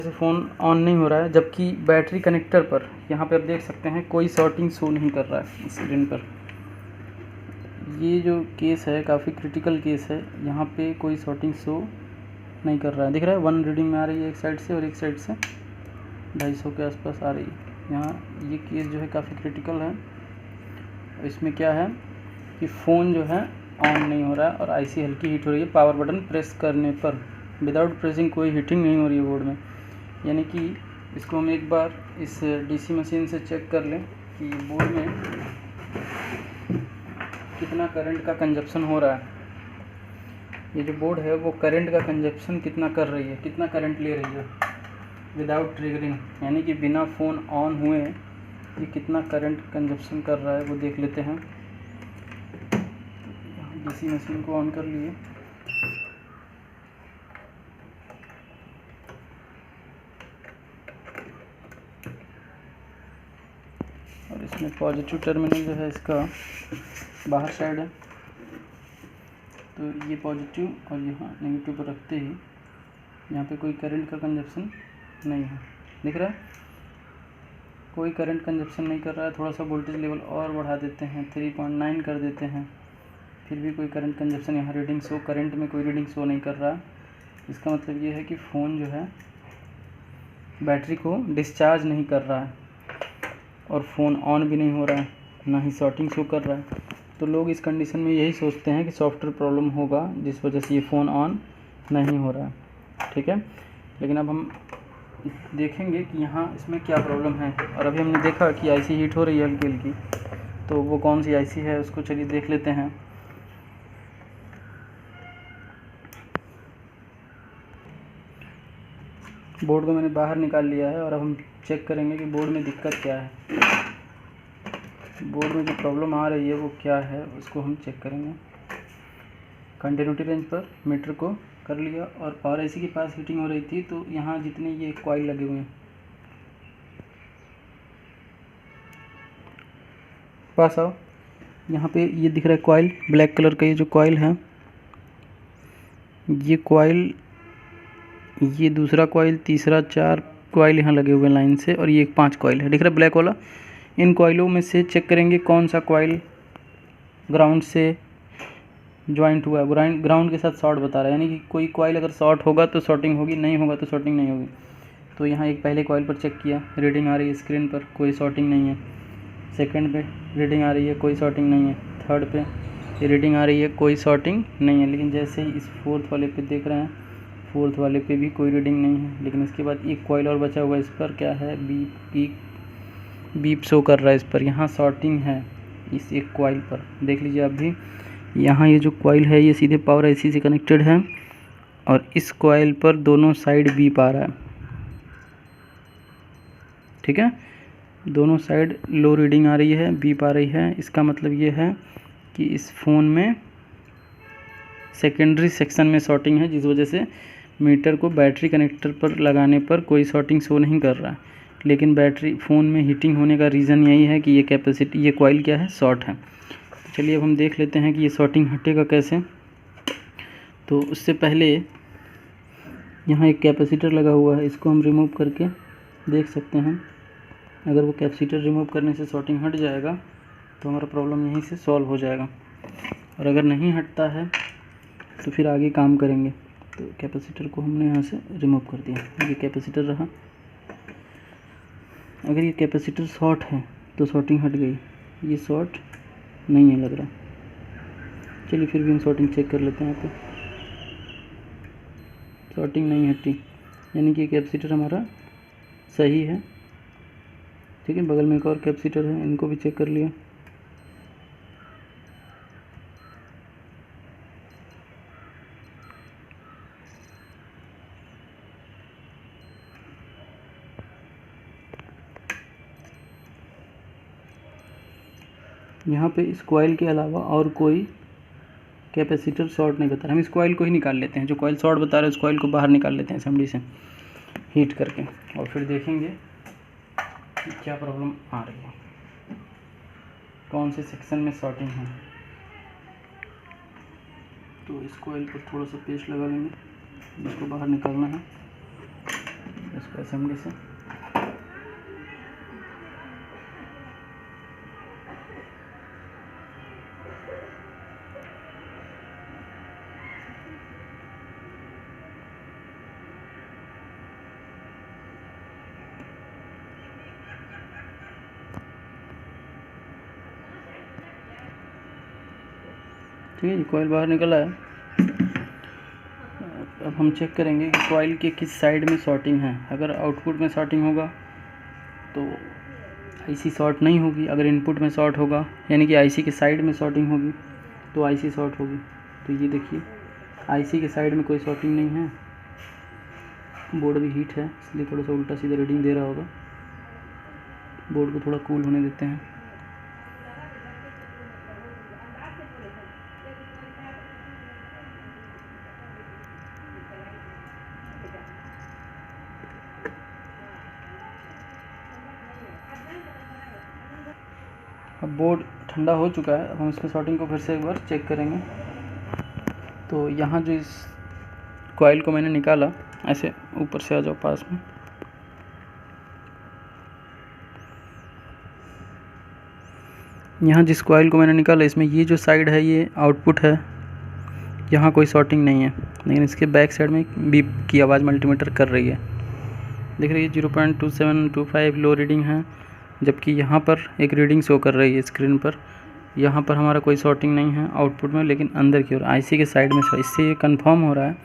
से phone on नहीं हो रहा है, जबकि बैटरी कनेक्टर पर यहाँ पे आप देख सकते हैं कोई शॉर्टिंग शो नहीं कर रहा है स्क्रीन पर। ये जो केस है काफ़ी क्रिटिकल केस है, यहाँ पे कोई शॉर्टिंग शो नहीं कर रहा है। दिख रहा है 1 रीडिंग में आ रही है एक साइड से और एक साइड से 250 के आसपास आ रही है। यहाँ ये केस जो है काफ़ी क्रिटिकल है। इसमें क्या है कि फ़ोन जो है ऑन नहीं हो रहा है और आईसी हल्की हीट हो रही है पावर बटन प्रेस करने पर। विदाउट प्रेसिंग कोई हीटिंग नहीं हो रही है बोर्ड में। यानी कि इसको हम एक बार इस डीसी मशीन से चेक कर लें कि बोर्ड में कितना करंट का कंजप्शन हो रहा है। ये जो बोर्ड है वो करंट का कंजप्शन कितना कर रही है, कितना करंट ले रही है विदाउट ट्रिगरिंग, यानी कि बिना फ़ोन ऑन हुए ये कितना करंट कंजप्शन कर रहा है वो देख लेते हैं। डीसी मशीन को ऑन कर लिए। और इसमें पॉजिटिव टर्मिनल जो है इसका बाहर साइड है, तो ये पॉजिटिव और यहाँ नेगेटिव पर रखते ही यहाँ पे कोई करंट का कंजप्शन नहीं है। दिख रहा है कोई करंट कंजप्शन नहीं कर रहा है। थोड़ा सा वोल्टेज लेवल और बढ़ा देते हैं, 3.9 कर देते हैं, फिर भी कोई करंट कंजप्शन यहाँ रीडिंग शो, करंट में कोई रीडिंग शो नहीं कर रहा। इसका मतलब ये है कि फ़ोन जो है बैटरी को डिस्चार्ज नहीं कर रहा है और फ़ोन ऑन भी नहीं हो रहा है, ना ही शॉर्टिंग शो कर रहा है। तो लोग इस कंडीशन में यही सोचते हैं कि सॉफ्टवेयर प्रॉब्लम होगा जिस वजह से ये फ़ोन ऑन नहीं हो रहा है। ठीक है, लेकिन अब हम देखेंगे कि यहाँ इसमें क्या प्रॉब्लम है। और अभी हमने देखा कि आईसी हीट हो रही है हल्की हल्की, तो वो कौन सी आईसी है उसको चलिए देख लेते हैं। बोर्ड को मैंने बाहर निकाल लिया है और अब हम चेक करेंगे कि बोर्ड में दिक्कत क्या है, बोर्ड में जो प्रॉब्लम आ रही है वो क्या है, उसको हम चेक करेंगे। कंटिन्यूटी रेंज पर मीटर को कर लिया और पावर आईसी के पास हीटिंग हो रही थी, तो यहाँ जितने ये कॉइल लगे हुए हैं पास आओ, यहाँ पे ये दिख रहा है कॉइल ब्लैक कलर का। ये जो कॉइल है ये कॉइल, ये दूसरा कॉइल, तीसरा, 4 कॉइल यहाँ लगे हुए हैं लाइन से, और ये 5 कॉइल है दिख रहा है ब्लैक वाला। इन कॉइलों में से चेक करेंगे कौन सा कॉइल ग्राउंड से ज्वाइंट हुआ है। ग्राउंड के साथ शॉर्ट बता रहा है, यानी कि कोई कॉइल अगर शॉर्ट होगा तो शॉर्टिंग होगी, नहीं होगा तो शॉर्टिंग नहीं होगी। तो यहाँ एक पहले कॉइल पर चेक किया, रीडिंग आ रही है स्क्रीन पर, कोई शॉर्टिंग नहीं है। सेकंड पे रीडिंग आ रही है, कोई शॉर्टिंग नहीं है। थर्ड पे ये रीडिंग आ रही है, कोई शॉर्टिंग नहीं है। लेकिन जैसे ही इस फोर्थ वाले पे देख रहे हैं, फोर्थ वाले पे भी कोई रीडिंग नहीं है। लेकिन इसके बाद एक कॉइल और बचा हुआ है, इस पर क्या है, बीप शो कर रहा है इस पर, यहाँ शॉर्टिंग है इस एक कॉइल पर। देख लीजिए आप भी, यहाँ ये जो कॉइल है ये सीधे पावर आईसी से कनेक्टेड है और इस कॉइल पर दोनों साइड बीप आ रहा है। ठीक है, दोनों साइड लो रीडिंग आ रही है, बीप आ रही है। इसका मतलब ये है कि इस फ़ोन में सेकेंडरी सेक्शन में शॉर्टिंग है, जिस वजह से मीटर को बैटरी कनेक्टर पर लगाने पर कोई शॉर्टिंग शो नहीं कर रहा है। लेकिन बैटरी फ़ोन में हीटिंग होने का रीज़न यही है कि ये कैपेसिटी, ये कॉइल क्या है, शॉर्ट है। तो चलिए अब हम देख लेते हैं कि ये शॉर्टिंग हटेगा कैसे। तो उससे पहले यहाँ एक कैपेसिटर लगा हुआ है, इसको हम रिमूव करके देख सकते हैं। अगर वो कैपेसिटर रिमूव करने से शॉर्टिंग हट जाएगा तो हमारा प्रॉब्लम यहीं से सॉल्व हो जाएगा, और अगर नहीं हटता है तो फिर आगे काम करेंगे। तो कैपेसिटर को हमने यहाँ से रिमूव कर दिया, ये कैपेसिटर रहा। अगर ये कैपेसिटर शॉर्ट है तो शॉर्टिंग हट गई, ये शॉर्ट नहीं है लग रहा। चलिए फिर भी हम शॉर्टिंग चेक कर लेते हैं। यहाँ पे शॉर्टिंग नहीं हटी, यानी कि कैपेसिटर हमारा सही है। ठीक है, बगल में एक और कैपेसिटर है, इनको भी चेक कर लिया। यहाँ पे इस कॉइल के अलावा और कोई कैपेसिटर शॉर्ट नहीं बता रहा। हम इस कॉइल को ही निकाल लेते हैं, जो कॉइल शॉर्ट बता रहा है उस कॉइल को बाहर निकाल लेते हैं असेंबली से हीट करके, और फिर देखेंगे कि क्या प्रॉब्लम आ रही है, कौन से सेक्शन में शॉर्टिंग है। तो इस कॉइल पर थोड़ा सा पेस्ट लगा लेंगे, इसको बाहर निकालना है। इसको इसको असेंबली से। ठीक है, कॉइल बाहर निकला है। अब हम चेक करेंगे कि कॉइल के किस साइड में शॉर्टिंग है। अगर आउटपुट में शॉर्टिंग होगा तो आईसी शॉर्ट नहीं होगी, अगर इनपुट में शॉर्ट होगा यानी कि आईसी के साइड में शॉर्टिंग होगी तो आईसी शॉर्ट होगी। तो ये देखिए आईसी के साइड में कोई शॉर्टिंग नहीं है, बोर्ड भी हीट है इसलिए थोड़ा सा उल्टा सीधा रीडिंग दे रहा होगा। बोर्ड को थोड़ा कूल होने देते हैं। अब बोर्ड ठंडा हो चुका है, अब हम इसमें शॉर्टिंग को फिर से एक बार चेक करेंगे। तो यहाँ जो इस कॉइल को मैंने निकाला, ऐसे ऊपर से आ जाओ पास में, यहाँ जिस कॉइल को मैंने निकाला इसमें ये जो साइड है ये आउटपुट है, यहाँ कोई शॉर्टिंग नहीं है, लेकिन इसके बैक साइड में बीप की आवाज़ मल्टीमीटर कर रही है। देख रही है 0.2725 लो रीडिंग है, जबकि यहाँ पर एक रीडिंग शो कर रही है स्क्रीन पर। यहाँ पर हमारा कोई शॉर्टिंग नहीं है आउटपुट में, लेकिन अंदर की ओर आईसी के साइड में। इससे ये कंफर्म हो रहा है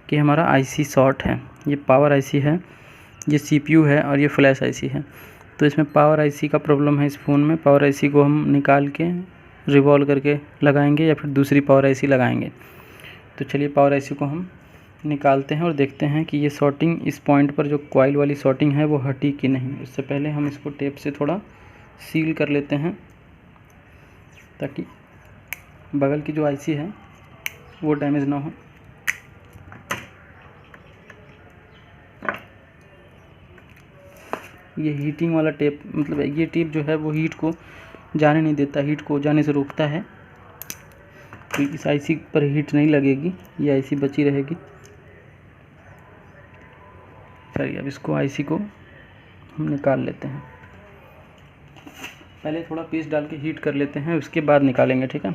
कि हमारा आईसी शॉर्ट है। ये पावर आईसी है, ये सीपीयू है और ये फ्लैश आईसी है। तो इसमें पावर आईसी का प्रॉब्लम है इस फ़ोन में। पावर आईसी को हम निकाल के रिवॉल्व करके लगाएंगे या फिर दूसरी पावर आईसी लगाएंगे। तो चलिए पावर आईसी को हम निकालते हैं और देखते हैं कि ये शॉर्टिंग इस पॉइंट पर जो कॉइल वाली शॉर्टिंग है वो हटी कि नहीं। उससे पहले हम इसको टेप से थोड़ा सील कर लेते हैं ताकि बगल की जो आईसी है वो डैमेज ना हो। ये हीटिंग वाला टेप, मतलब ये टेप जो है वो हीट को जाने नहीं देता, हीट को जाने से रोकता है। तो इस आईसी पर हीट नहीं लगेगी, ये आईसी बची रहेगी। चलिए अब इसको आईसी को हम निकाल लेते हैं। पहले थोड़ा पेस्ट डाल के हीट कर लेते हैं, उसके बाद निकालेंगे, ठीक है।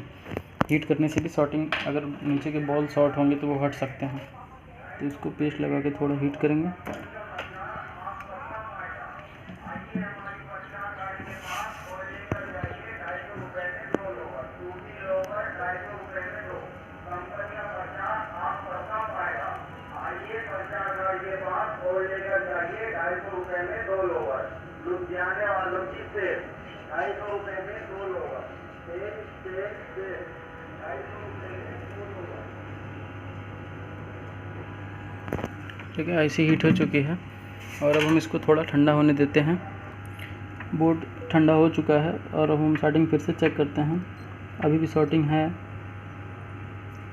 हीट करने से भी शॉर्टिंग, अगर नीचे के बॉल शॉर्ट होंगे तो वो हट सकते हैं। तो इसको पेस्ट लगा के थोड़ा हीट करेंगे। ठीक है, आईसी हीट हो चुकी है और अब हम इसको थोड़ा ठंडा होने देते हैं। बोर्ड ठंडा हो चुका है और अब हम शॉर्टिंग फिर से चेक करते हैं। अभी भी शॉर्टिंग है,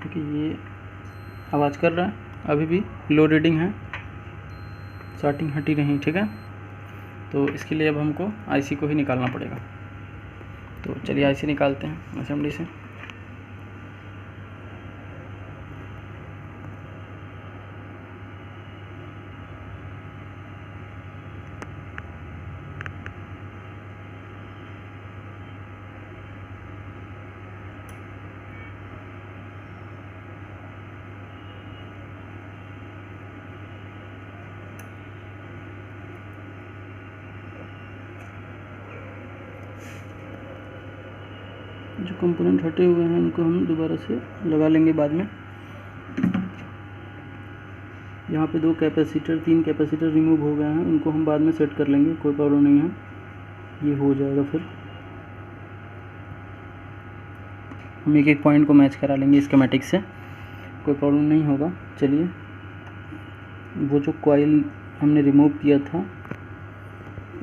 ठीक है, ये आवाज़ कर रहा है, अभी भी लो रीडिंग है, शॉर्टिंग हटी नहीं, ठीक है। तो इसके लिए अब हमको आईसी को ही निकालना पड़ेगा। तो चलिए आईसी निकालते हैं असेंबली से। जो कंपोनेंट हटे हुए हैं उनको हम दोबारा से लगा लेंगे बाद में। यहाँ पे 2 कैपेसिटर 3 कैपेसिटर रिमूव हो गए हैं, उनको हम बाद में सेट कर लेंगे, कोई प्रॉब्लम नहीं है, ये हो जाएगा। फिर हम एक पॉइंट को मैच करा लेंगे स्कीमेटिक से, कोई प्रॉब्लम नहीं होगा। चलिए वो जो कॉइल हमने रिमूव किया था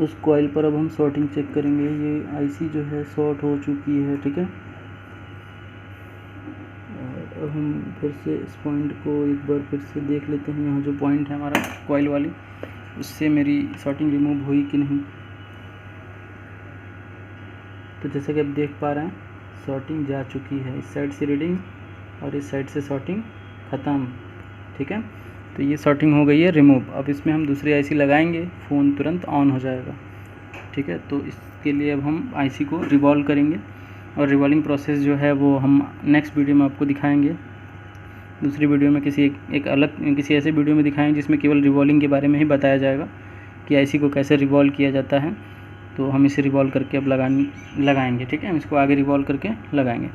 उस कॉइल पर अब हम शॉर्टिंग चेक करेंगे। ये आईसी जो है शॉर्ट हो चुकी है, ठीक है। अब हम फिर से इस पॉइंट को एक बार फिर से देख लेते हैं। यहाँ जो पॉइंट है हमारा कॉइल वाली, उससे मेरी शॉर्टिंग रिमूव हुई कि नहीं। तो जैसे कि आप देख पा रहे हैं शॉर्टिंग जा चुकी है, इस साइड से रीडिंग और इस साइड से शॉर्टिंग ख़त्म, ठीक है। तो ये शॉर्टिंग हो गई है रिमूव। अब इसमें हम दूसरी आईसी लगाएंगे, फ़ोन तुरंत ऑन हो जाएगा। ठीक है, तो इसके लिए अब हम आईसी को रिवॉल्व करेंगे और रिवॉल्विंग प्रोसेस जो है वो हम नेक्स्ट वीडियो में आपको दिखाएंगे। दूसरी वीडियो में किसी ऐसे वीडियो में दिखाएंगे जिसमें केवल रिवॉल्विंग के बारे में ही बताया जाएगा कि आईसी को कैसे रिवॉल्व किया जाता है। तो हम इसे रिवॉल्व करके अब लगाएंगे। ठीक है, हम इसको आगे रिवॉल्व करके लगाएंगे।